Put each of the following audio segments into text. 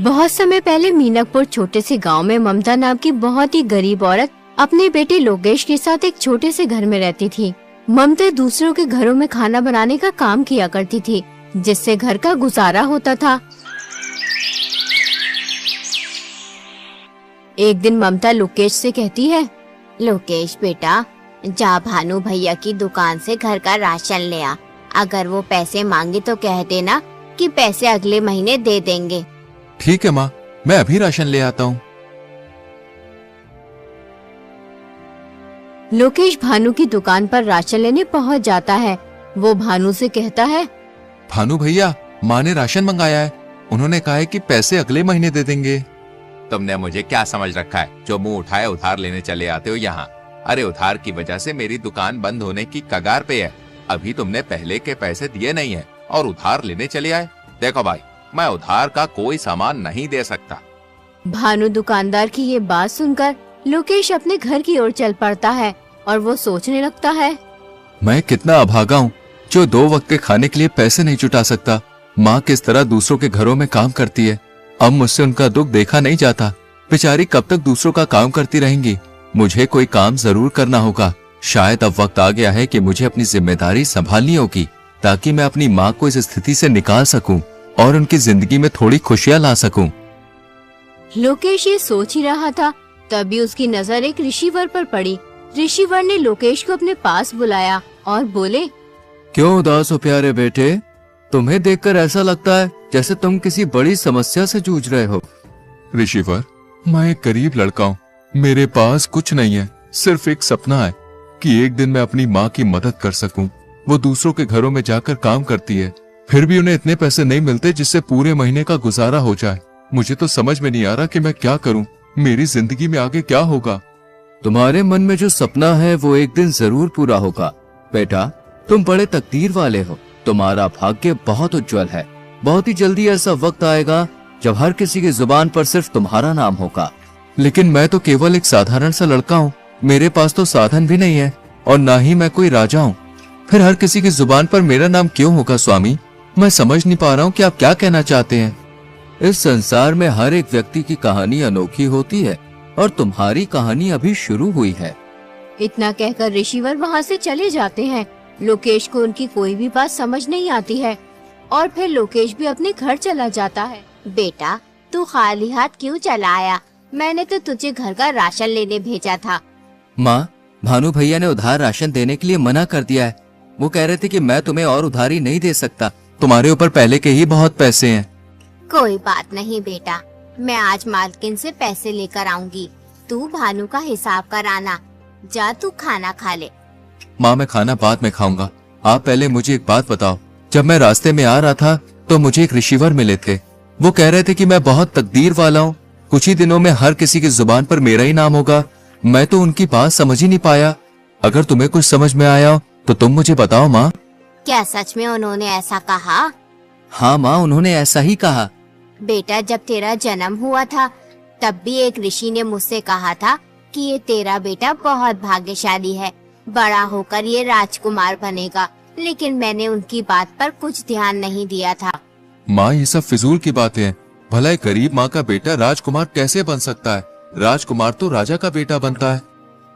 बहुत समय पहले मीनापुर छोटे से गांव में ममता नाम की बहुत ही गरीब औरत अपने बेटे लोकेश के साथ एक छोटे से घर में रहती थी। ममता दूसरों के घरों में खाना बनाने का काम किया करती थी, जिससे घर का गुजारा होता था। एक दिन ममता लोकेश से कहती है, लोकेश बेटा, जा भानु भैया की दुकान से घर का राशन ले आ। अगर वो पैसे मांगे तो कह देना कि पैसे अगले महीने दे देंगे। ठीक है माँ, मैं अभी राशन ले आता हूँ। लोकेश भानु की दुकान पर राशन लेने पहुँच जाता है। वो भानु से कहता है, भानु भैया, माँ ने राशन मंगाया है। उन्होंने कहा है कि पैसे अगले महीने दे देंगे। तुमने मुझे क्या समझ रखा है, जो मुंह उठाए उधार लेने चले आते हो यहाँ। अरे उधार की वजह से मेरी दुकान बंद होने की कगार पे है। अभी तुमने पहले के पैसे दिए नहीं है और उधार लेने चले आए। देखो भाई, मैं उधार का कोई सामान नहीं दे सकता। भानु दुकानदार की ये बात सुनकर लोकेश अपने घर की ओर चल पड़ता है और वो सोचने लगता है, मैं कितना अभागा हूँ जो 2 वक्त के खाने के लिए पैसे नहीं जुटा सकता। माँ किस तरह दूसरों के घरों में काम करती है। अब मुझसे उनका दुख देखा नहीं जाता। बेचारी कब तक दूसरों का काम करती रहेंगी। मुझे कोई काम जरूर करना होगा। शायद अब वक्त आ गया है कि मुझे अपनी जिम्मेदारी संभालनी होगी, ताकि मैं अपनी माँ को इस स्थिति से निकाल सकूं और उनकी जिंदगी में थोड़ी खुशियां ला सकूं। लोकेश ये सोच ही रहा था, तभी उसकी नजर एक ऋषिवर पर पड़ी। ऋषिवर ने लोकेश को अपने पास बुलाया और बोले, क्यों उदास हो प्यारे बेटे? तुम्हें देखकर ऐसा लगता है जैसे तुम किसी बड़ी समस्या से जूझ रहे हो। ऋषिवर, मैं एक गरीब लड़का हूँ। मेरे पास कुछ नहीं है, सिर्फ एक सपना है कि एक दिन मैं अपनी माँ की मदद कर सकूं। वो दूसरों के घरों में जाकर काम करती है, फिर भी उन्हें इतने पैसे नहीं मिलते जिससे पूरे महीने का गुजारा हो जाए। मुझे तो समझ में नहीं आ रहा कि मैं क्या करूं। मेरी जिंदगी में आगे क्या होगा। तुम्हारे मन में जो सपना है वो एक दिन जरूर पूरा होगा बेटा। तुम बड़े तकदीर वाले हो। तुम्हारा भाग्य बहुत उज्जवल है। बहुत ही जल्दी ऐसा वक्त आएगा जब हर किसी की जुबान पर सिर्फ तुम्हारा नाम होगा। लेकिन मैं तो केवल एक साधारण सा लड़का हूँ। मेरे पास तो साधन भी नहीं है और ना ही मैं कोई राजा हूँ। फिर हर किसी की जुबान पर मेरा नाम क्यों होगा स्वामी? मैं समझ नहीं पा रहा हूँ कि आप क्या कहना चाहते हैं। इस संसार में हर एक व्यक्ति की कहानी अनोखी होती है और तुम्हारी कहानी अभी शुरू हुई है। इतना कहकर ऋषिवर वहाँ से चले जाते हैं। लोकेश को उनकी कोई भी बात समझ नहीं आती है और फिर लोकेश भी अपने घर चला जाता है। बेटा, तू खाली हाथ क्यों चला आया? मैंने तो तुझे घर का राशन लेने भेजा था। माँ, भानु भैया ने उधार राशन देने के लिए मना कर दिया है। वो कह रहे थे कि मैं तुम्हें और उधारी नहीं दे सकता। तुम्हारे ऊपर पहले के ही बहुत पैसे हैं। कोई बात नहीं बेटा, मैं आज मालकिन से पैसे लेकर आऊंगी। तू भानु का हिसाब कराना। जा तू खाना खा ले। माँ, मैं खाना बाद में खाऊंगा। आप पहले मुझे एक बात बताओ। जब मैं रास्ते में आ रहा था तो मुझे एक ऋषिवर मिले थे। वो कह रहे थे कि मैं बहुत तकदीर वाला हूँ। कुछ ही दिनों में हर किसी की जुबान पर मेरा ही नाम होगा। मैं तो उनकी बात समझ ही नहीं पाया। अगर तुम्हें कुछ समझ में आया तो तुम मुझे बताओ माँ। क्या सच में उन्होंने ऐसा कहा? हाँ माँ, उन्होंने ऐसा ही कहा। बेटा, जब तेरा जन्म हुआ था तब भी एक ऋषि ने मुझसे कहा था कि ये तेरा बेटा बहुत भाग्यशाली है, बड़ा होकर ये राजकुमार बनेगा। लेकिन मैंने उनकी बात पर कुछ ध्यान नहीं दिया था। माँ, ये सब फिजूल की बातें हैं। भला एक गरीब माँ का बेटा राजकुमार कैसे बन सकता है? राजकुमार तो राजा का बेटा बनता है।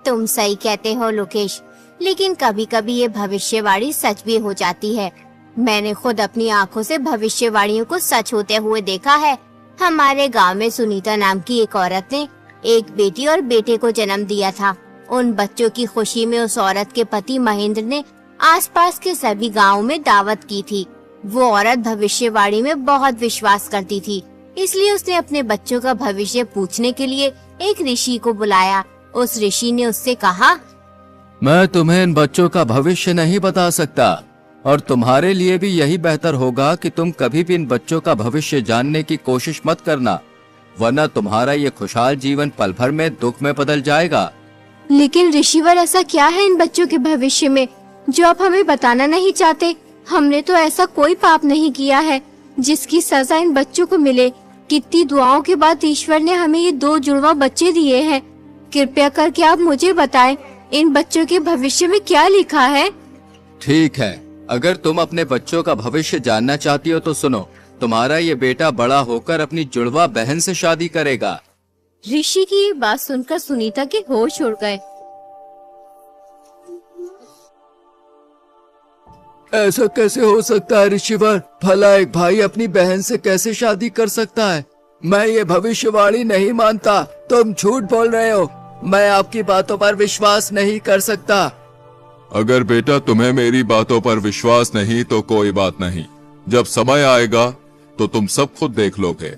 तुम सही कहते हो लोकेश, लेकिन कभी कभी ये भविष्यवाणी सच भी हो जाती है। मैंने खुद अपनी आंखों से भविष्यवाणियों को सच होते हुए देखा है। हमारे गांव में सुनीता नाम की एक औरत ने एक बेटी और बेटे को जन्म दिया था। उन बच्चों की खुशी में उस औरत के पति महेंद्र ने आसपास के सभी गाँव में दावत की थी। वो औरत भविष्यवाणी में बहुत विश्वास करती थी, इसलिए उसने अपने बच्चों का भविष्य पूछने के लिए एक ऋषि को बुलाया। उस ऋषि ने उससे कहा, मैं तुम्हें इन बच्चों का भविष्य नहीं बता सकता और तुम्हारे लिए भी यही बेहतर होगा कि तुम कभी भी इन बच्चों का भविष्य जानने की कोशिश मत करना, वरना तुम्हारा ये खुशहाल जीवन पल भर में दुख में बदल जाएगा। लेकिन ऋषिवर, ऐसा क्या है इन बच्चों के भविष्य में जो आप हमें बताना नहीं चाहते? हमने तो ऐसा कोई पाप नहीं किया है जिसकी सजा इन बच्चों को मिले। कितनी दुआओं के बाद ईश्वर ने हमें ये 2 जुड़वा बच्चे दिए हैं। कृपया करके आप मुझे बताएं, इन बच्चों के भविष्य में क्या लिखा है? ठीक है, अगर तुम अपने बच्चों का भविष्य जानना चाहती हो तो सुनो। तुम्हारा ये बेटा बड़ा होकर अपनी जुड़वा बहन से शादी करेगा। ऋषि की ये बात सुनकर सुनीता के होश उड़ गए। ऐसा कैसे हो सकता है ऋषिवर? भला एक भाई अपनी बहन से कैसे शादी कर सकता है? मैं ये भविष्यवाणी नहीं मानता। तुम झूठ बोल रहे हो। मैं आपकी बातों पर विश्वास नहीं कर सकता। अगर बेटा तुम्हें मेरी बातों पर विश्वास नहीं तो कोई बात नहीं, जब समय आएगा तो तुम सब खुद देख लोगे।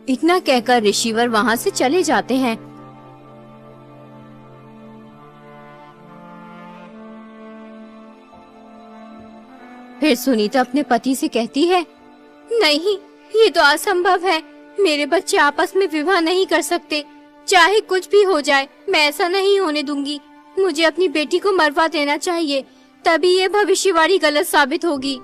इतना कहकर ऋषिवर वहाँ से चले जाते हैं। फिर सुनीता अपने पति से कहती है, नहीं, ये तो असंभव है। मेरे बच्चे आपस में विवाह नहीं कर सकते। चाहे कुछ भी हो जाए, मैं ऐसा नहीं होने दूंगी। मुझे अपनी बेटी को मरवा देना चाहिए, तभी ये भविष्यवाणी गलत साबित होगी।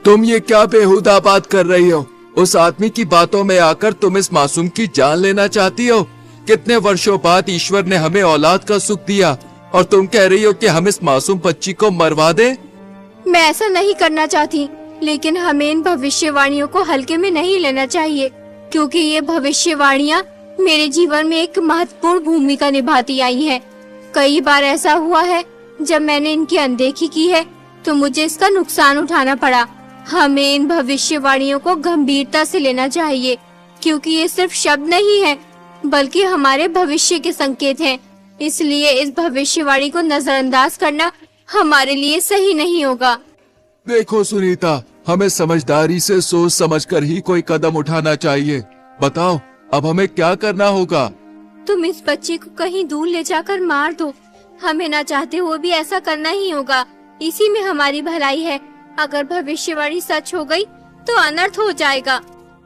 तुम ये क्या बेहुदा बात कर रही हो? उस आदमी की बातों में आकर तुम इस मासूम की जान लेना चाहती हो? कितने वर्षों बाद ईश्वर ने हमें औलाद का सुख दिया और तुम कह रही हो कि हम इस मासूम बच्ची को मरवा दें? मैं ऐसा नहीं करना चाहती, लेकिन हमें इन भविष्यवाणियों को हल्के में नहीं लेना चाहिए, क्योंकि ये भविष्यवाणियाँ मेरे जीवन में एक महत्वपूर्ण भूमिका निभाती आई हैं। कई बार ऐसा हुआ है जब मैंने इनकी अनदेखी की है तो मुझे इसका नुकसान उठाना पड़ा। हमें इन भविष्यवाणियों को गंभीरता से लेना चाहिए, क्योंकि ये सिर्फ शब्द नहीं है बल्कि हमारे भविष्य के संकेत हैं। इसलिए इस भविष्यवाणी को नजरअंदाज करना हमारे लिए सही नहीं होगा। देखो सुनीता, हमें समझदारी से सोच समझकर ही कोई कदम उठाना चाहिए। बताओ अब हमें क्या करना होगा? तुम इस बच्चे को कहीं दूर ले जाकर मार दो। हमें ना चाहते हुए भी ऐसा करना ही होगा। इसी में हमारी भलाई है। अगर भविष्यवाणी सच हो गई तो अनर्थ हो जाएगा।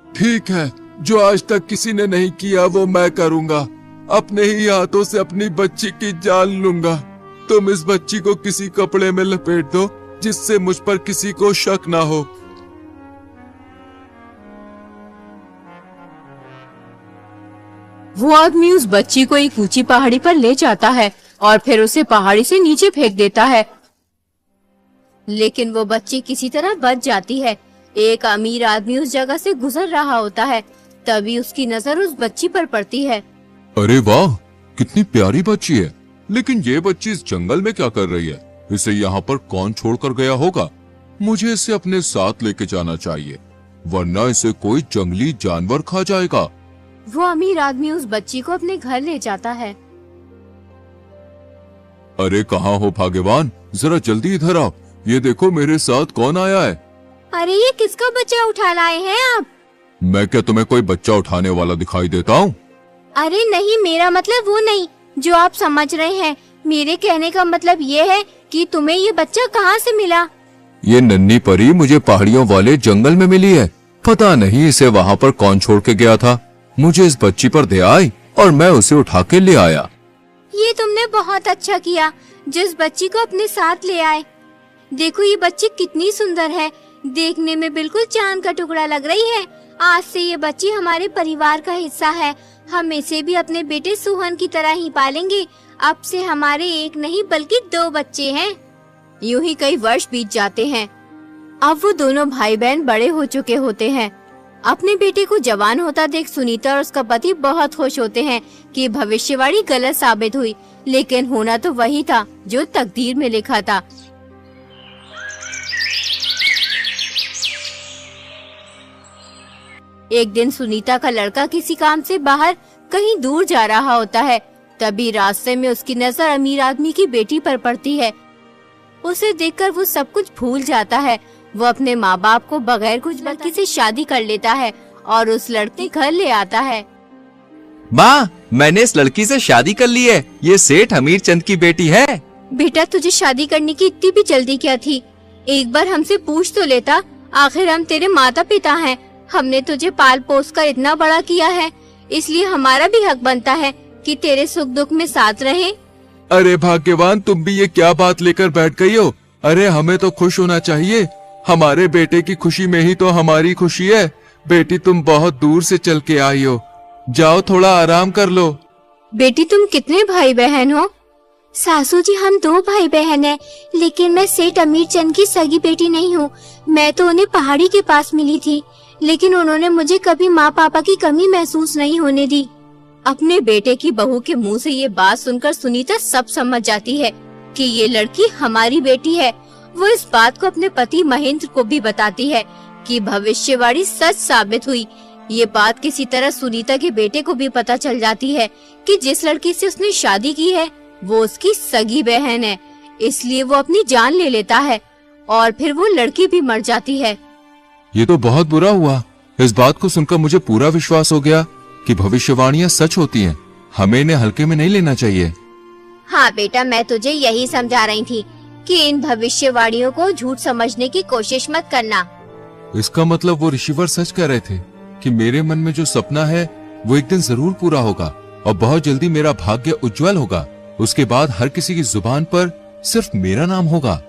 ठीक है, जो आज तक किसी ने नहीं किया वो मैं करूँगा। अपने ही हाथों से अपनी बच्ची की जान लूंगा। तुम इस बच्ची को किसी कपड़े में लपेट दो जिससे मुझ पर किसी को शक ना हो। वो आदमी उस बच्ची को एक ऊंची पहाड़ी पर ले जाता है और फिर उसे पहाड़ी से नीचे फेंक देता है, लेकिन वो बच्ची किसी तरह बच जाती है। एक अमीर आदमी उस जगह से गुजर रहा होता है, तभी उसकी नजर उस बच्ची पर पड़ती है। अरे वाह, कितनी प्यारी बच्ची है। लेकिन ये बच्ची इस जंगल में क्या कर रही है? इसे यहाँ पर कौन छोड़कर गया होगा? मुझे इसे अपने साथ लेके जाना चाहिए, वरना इसे कोई जंगली जानवर खा जाएगा। वो अमीर आदमी उस बच्ची को अपने घर ले जाता है। अरे कहाँ हो भाग्यवान, जरा जल्दी इधर आओ। ये देखो मेरे साथ कौन आया है। अरे ये किसका बच्चा उठा लाए हैं आप? मैं क्या तुम्हें कोई बच्चा उठाने वाला दिखाई देता हूँ? अरे नहीं, मेरा मतलब वो नहीं जो आप समझ रहे हैं। मेरे कहने का मतलब ये है कि तुम्हें ये बच्चा कहाँ से मिला? ये नन्ही परी मुझे पहाड़ियों वाले जंगल में मिली है। पता नहीं इसे वहाँ पर कौन छोड़ के गया था। मुझे इस बच्ची पर दया आई और मैं उसे उठा के ले आया। ये तुमने बहुत अच्छा किया जिस बच्ची को अपने साथ ले आए। देखो ये बच्ची कितनी सुंदर है, देखने में बिल्कुल चांद का टुकड़ा लग रही है। आज से ये बच्ची हमारे परिवार का हिस्सा है। हम इसे भी अपने बेटे सुहन की तरह ही पालेंगे। अब से हमारे एक नहीं बल्कि 2 बच्चे हैं। यूं ही कई वर्ष बीत जाते हैं। अब वो दोनों भाई बहन बड़े हो चुके होते हैं। अपने बेटे को जवान होता देख सुनीता और उसका पति बहुत खुश होते हैं कि भविष्यवाणी गलत साबित हुई, लेकिन होना तो वही था जो तकदीर में लिखा था। एक दिन सुनीता का लड़का किसी काम से बाहर कहीं दूर जा रहा होता है। तभी रास्ते में उसकी नजर अमीर आदमी की बेटी पर पड़ती है। उसे देखकर वो सब कुछ भूल जाता है। वो अपने माँ बाप को बगैर कुछ लड़की से शादी कर लेता है और उस लड़के घर ले आता है। माँ, मैंने इस लड़की से शादी कर ली है। ये सेठ हमीर चंद की बेटी है। बेटा तुझे शादी करने की इतनी भी जल्दी क्या थी? एक बार हमसे पूछ तो लेता। आखिर हम तेरे माता पिता हैं। हमने तुझे पाल पोस कर इतना बड़ा किया है, इसलिए हमारा भी हक बनता है कि तेरे सुख दुख में साथ रहे। अरे भाग्यवान, तुम भी ये क्या बात लेकर बैठ गई हो? अरे हमें तो खुश होना चाहिए। हमारे बेटे की खुशी में ही तो हमारी खुशी है। बेटी तुम बहुत दूर से चल के आई हो, जाओ थोड़ा आराम कर लो। बेटी तुम कितने भाई बहन हो? सासू जी, हम 2 भाई बहन हैं, लेकिन मैं सेठ अमीर चंद की सगी बेटी नहीं हूँ। मैं तो उन्हें पहाड़ी के पास मिली थी, लेकिन उन्होंने मुझे कभी माँ पापा की कमी महसूस नहीं होने दी। अपने बेटे की बहू के मुंह से ये बात सुनकर सुनीता सब समझ जाती है कि ये लड़की हमारी बेटी है। वो इस बात को अपने पति महेंद्र को भी बताती है कि भविष्यवाणी सच साबित हुई। ये बात किसी तरह सुनीता के बेटे को भी पता चल जाती है कि जिस लड़की से उसने शादी की है वो उसकी सगी बहन है, इसलिए वो अपनी जान ले लेता है और फिर वो लड़की भी मर जाती है। ये तो बहुत बुरा हुआ। इस बात को सुनकर मुझे पूरा विश्वास हो गया कि भविष्यवाणियां सच होती हैं। हमें इन्हें हल्के में नहीं लेना चाहिए। हाँ बेटा, मैं तुझे यही समझा रही थी कि इन भविष्यवाणियों को झूठ समझने की कोशिश मत करना। इसका मतलब वो ऋषिवर सच कह रहे थे कि मेरे मन में जो सपना है वो एक दिन जरूर पूरा होगा और बहुत जल्दी मेरा भाग्य उज्जवल होगा। उसके बाद हर किसी की जुबान पर सिर्फ मेरा नाम होगा।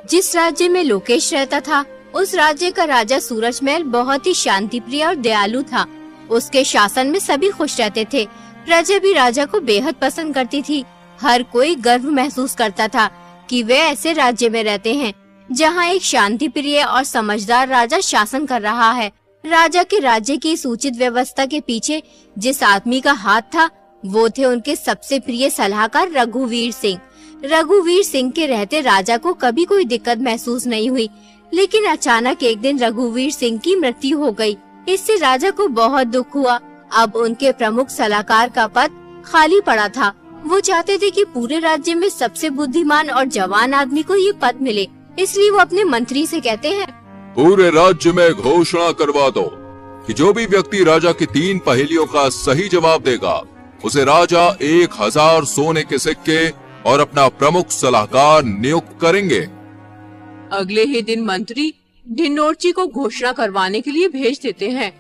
जिस राज्य में लोकेश रहता था, उस राज्य का राजा सूरजमहल बहुत ही शांति प्रिय और दयालु था। उसके शासन में सभी खुश रहते थे। प्रजा भी राजा को बेहद पसंद करती थी। हर कोई गर्व महसूस करता था कि वे ऐसे राज्य में रहते हैं जहाँ एक शांति प्रिय और समझदार राजा शासन कर रहा है। राजा के राज्य की इस उचित व्यवस्था के पीछे जिस आदमी का हाथ था वो थे उनके सबसे प्रिय सलाहकार रघुवीर सिंह। रघुवीर सिंह के रहते राजा को कभी कोई दिक्कत महसूस नहीं हुई, लेकिन अचानक एक दिन रघुवीर सिंह की मृत्यु हो गई। इससे राजा को बहुत दुख हुआ। अब उनके प्रमुख सलाहकार का पद खाली पड़ा था। वो चाहते थे कि पूरे राज्य में सबसे बुद्धिमान और जवान आदमी को ये पद मिले, इसलिए वो अपने मंत्री से कहते हैं, पूरे राज्य में घोषणा करवा दो कि जो भी व्यक्ति राजा की 3 पहेलियों का सही जवाब देगा उसे राजा 1000 सोने के सिक्के और अपना प्रमुख सलाहकार नियुक्त करेंगे। अगले ही दिन मंत्री ढिंडोरची को घोषणा करवाने के लिए भेज देते हैं।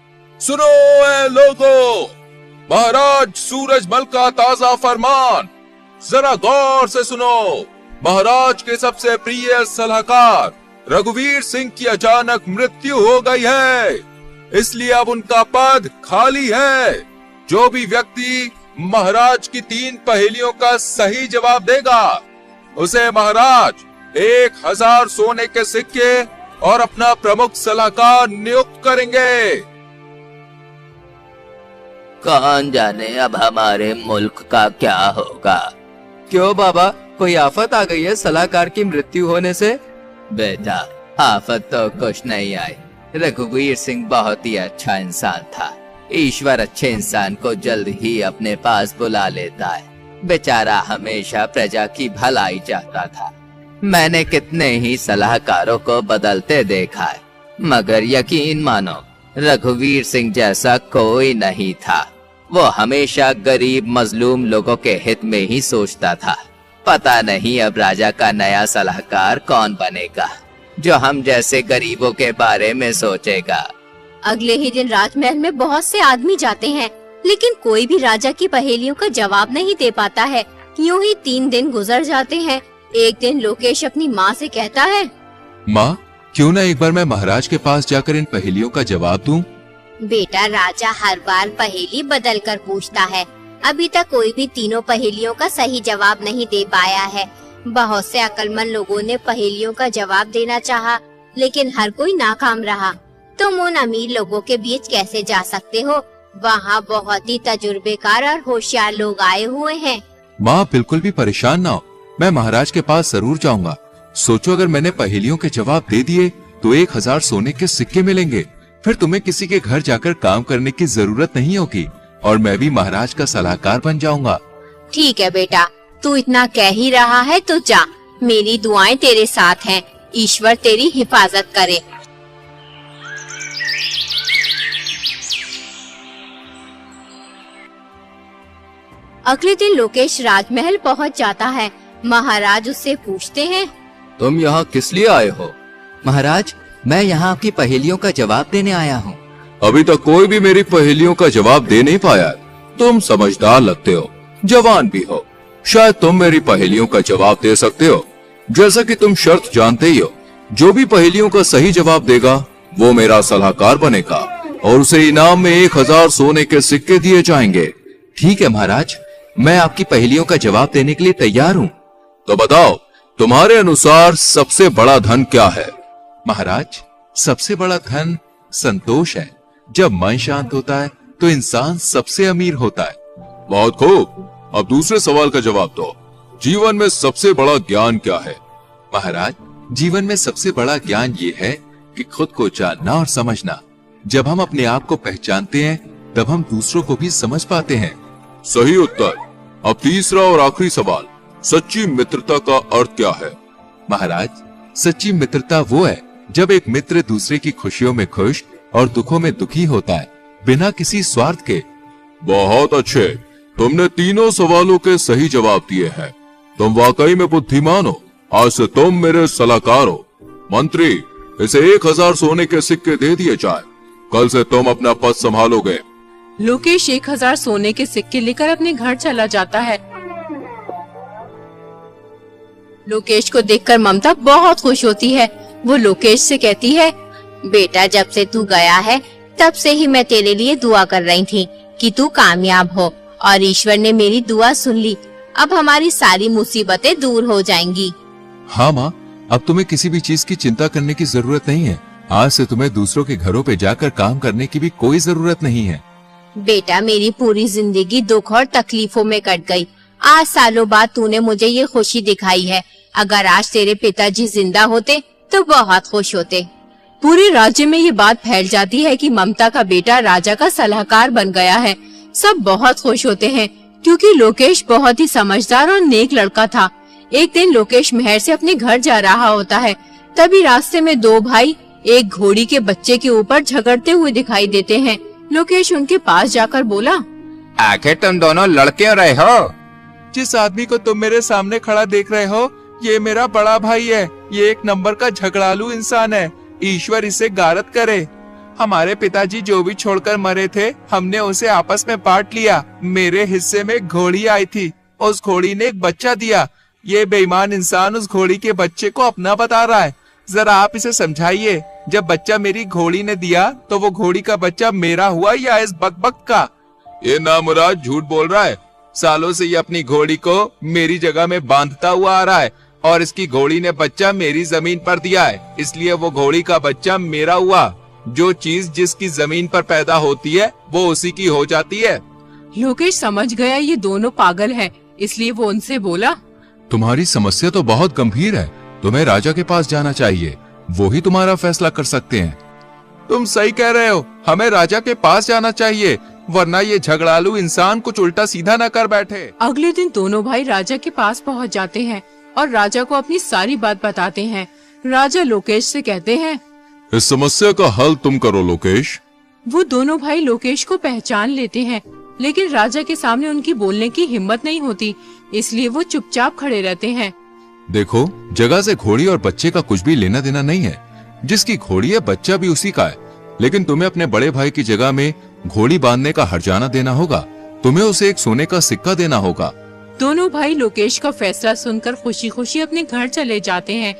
सुनो ए लोगों, महाराज सूरजमल का ताजा फरमान जरा गौर से सुनो। महाराज के सबसे प्रिय सलाहकार रघुवीर सिंह की अचानक मृत्यु हो गई है, इसलिए अब उनका पद खाली है। जो भी व्यक्ति महाराज की 3 पहेलियों का सही जवाब देगा उसे महाराज 1000 सोने के सिक्के और अपना प्रमुख सलाहकार नियुक्त करेंगे। कौन जाने अब हमारे मुल्क का क्या होगा। क्यों बाबा, कोई आफत आ गई है सलाहकार की मृत्यु होने से? बेटा, आफत तो कुछ नहीं आई। रघुवीर सिंह बहुत ही अच्छा इंसान था। ईश्वर अच्छे इंसान को जल्द ही अपने पास बुला लेता है। बेचारा हमेशा प्रजा की भलाई चाहता था। मैंने कितने ही सलाहकारों को बदलते देखा है, मगर यकीन मानो रघुवीर सिंह जैसा कोई नहीं था। वो हमेशा गरीब मजलूम लोगों के हित में ही सोचता था। पता नहीं अब राजा का नया सलाहकार कौन बनेगा जो हम जैसे गरीबों के बारे में सोचेगा। अगले ही दिन राजमहल में बहुत से आदमी जाते हैं, लेकिन कोई भी राजा की पहेलियों का जवाब नहीं दे पाता है। यूं ही 3 दिन गुजर जाते हैं। एक दिन लोकेश अपनी माँ से कहता है, माँ, क्यों ना एक बार मैं महाराज के पास जाकर इन पहेलियों का जवाब दूं? बेटा, राजा हर बार पहेली बदल कर पूछता है। अभी तक कोई भी तीनों पहेलियों का सही जवाब नहीं दे पाया है। बहुत से अक्लमंद लोगों ने पहेलियों का जवाब देना चाहा, लेकिन हर कोई नाकाम रहा। तुम उन अमीर लोगों के बीच कैसे जा सकते हो? वहाँ बहुत ही तजुर्बेकार और होशियार लोग आए हुए हैं। माँ, बिल्कुल भी परेशान ना हो, मैं महाराज के पास जरूर जाऊंगा। सोचो, अगर मैंने पहेलियों के जवाब दे दिए तो 1000 सोने के सिक्के मिलेंगे। फिर तुम्हें किसी के घर जाकर काम करने की जरूरत नहीं होगी और मैं भी महाराज का सलाहकार बन जाऊंगा। ठीक है बेटा, तू इतना कह ही रहा है तो जा। मेरी दुआएं तेरे साथ हैं। ईश्वर तेरी हिफाजत करे। अगले दिन लोकेश राजमहल पहुंच जाता है। महाराज उससे पूछते हैं, तुम यहाँ किस लिए आए हो? महाराज, मैं यहाँ आपकी पहेलियों का जवाब देने आया हूँ। अभी तक कोई भी मेरी पहेलियों का जवाब दे नहीं पाया। तुम समझदार लगते हो, जवान भी हो, शायद तुम मेरी पहेलियों का जवाब दे सकते हो। जैसा कि तुम शर्त जानते ही हो, जो भी पहेलियों का सही जवाब देगा वो मेरा सलाहकार बनेगा और उसे इनाम में 1000 सोने के सिक्के दिए जाएंगे। ठीक है महाराज, मैं आपकी पहेलियों का जवाब देने के लिए तैयार हूँ। तो बताओ, तुम्हारे अनुसार सबसे बड़ा धन क्या है? महाराज, सबसे बड़ा धन संतोष है। जब मन शांत होता है तो इंसान सबसे अमीर होता है। बहुत खूब। अब दूसरे सवाल का जवाब दो। जीवन में सबसे बड़ा ज्ञान क्या है? महाराज, जीवन में सबसे बड़ा ज्ञान ये है कि खुद को जानना और समझना। जब हम अपने आप को पहचानते हैं तब हम दूसरों को भी समझ पाते हैं। सही उत्तर। अब तीसरा और आखिरी सवाल, सच्ची मित्रता का अर्थ क्या है? महाराज, सच्ची मित्रता वो है जब एक मित्र दूसरे की खुशियों में खुश और दुखों में दुखी होता है, बिना किसी स्वार्थ के। बहुत अच्छे, तुमने तीनों सवालों के सही जवाब दिए हैं। तुम वाकई में बुद्धिमान हो। आज से तुम मेरे सलाहकार हो। मंत्री, इसे 1000 सोने के सिक्के दे दिए जाए। कल से तुम अपना पद संभालोगे। लोकेश 1000 सोने के सिक्के लेकर अपने घर चला जाता है। लोकेश को देखकर ममता बहुत खुश होती है। वो लोकेश से कहती है, बेटा, जब से तू गया है तब से ही मैं तेरे लिए दुआ कर रही थी कि तू कामयाब हो, और ईश्वर ने मेरी दुआ सुन ली। अब हमारी सारी मुसीबतें दूर हो जाएंगी। हाँ माँ, अब तुम्हें किसी भी चीज की चिंता करने की जरूरत नहीं है। आज से तुम्हें दूसरों के घरों पे जाकर काम करने की भी कोई जरूरत नहीं है। बेटा, मेरी पूरी जिंदगी दुख और तकलीफों में कट गई। आज सालों बाद तूने मुझे ये खुशी दिखाई है। अगर आज तेरे पिताजी जिंदा होते तो बहुत खुश होते। पूरे राज्य में ये बात फैल जाती है कि ममता का बेटा राजा का सलाहकार बन गया है। सब बहुत खुश होते हैं क्योंकि लोकेश बहुत ही समझदार और नेक लड़का था। एक दिन लोकेश महल से अपने घर जा रहा होता है। तभी रास्ते में दो भाई एक घोड़ी के बच्चे के ऊपर झगड़ते हुए दिखाई देते हैं। लोकेश उनके पास जाकर बोला, आखिर तुम दोनों लड़ क्यों रहे हो? जिस आदमी को तुम मेरे सामने खड़ा देख रहे हो, ये मेरा बड़ा भाई है। ये एक नंबर का झगड़ालू इंसान है। ईश्वर इसे गारत करे। हमारे पिताजी जो भी छोड़कर मरे थे, हमने उसे आपस में बांट लिया। मेरे हिस्से में घोड़ी आई थी, उस घोड़ी ने एक बच्चा दिया। ये बेईमान इंसान उस घोड़ी के बच्चे को अपना बता रहा है। जरा आप इसे समझाइए। जब बच्चा मेरी घोड़ी ने दिया तो वो घोड़ी का बच्चा मेरा हुआ या इस बकबक का? ये नामुराद झूठ बोल रहा है। सालों से ये अपनी घोड़ी को मेरी जगह में बांधता हुआ आ रहा है और इसकी घोड़ी ने बच्चा मेरी जमीन पर दिया है, इसलिए वो घोड़ी का बच्चा मेरा हुआ। जो चीज जिसकी जमीन पर पैदा होती है वो उसी की हो जाती है। लोकेश समझ गया ये दोनों पागल हैं, इसलिए वो उनसे बोला, तुम्हारी समस्या तो बहुत गंभीर है। तुम्हें राजा के पास जाना चाहिए, वो ही तुम्हारा फैसला कर सकते हैं। तुम सही कह रहे हो, हमें राजा के पास जाना चाहिए, वरना ये झगड़ालू इंसान कुछ उल्टा सीधा न कर बैठे। अगले दिन दोनों भाई राजा के पास पहुंच जाते हैं और राजा को अपनी सारी बात बताते हैं। राजा लोकेश से कहते हैं, इस समस्या का हल तुम करो लोकेश। वो दोनों भाई लोकेश को पहचान लेते हैं, लेकिन राजा के सामने उनकी बोलने की हिम्मत नहीं होती, इसलिए वो चुपचाप खड़े रहते हैं। देखो, जगह से घोड़ी और बच्चे का कुछ भी लेना देना नहीं है। जिसकी घोड़ी है बच्चा भी उसी का है, लेकिन तुम्हें अपने बड़े भाई की जगह में घोड़ी बांधने का हर्जाना देना होगा। तुम्हें उसे एक सोने का सिक्का देना होगा। दोनों भाई लोकेश का फैसला सुनकर खुशी खुशी अपने घर चले जाते हैं।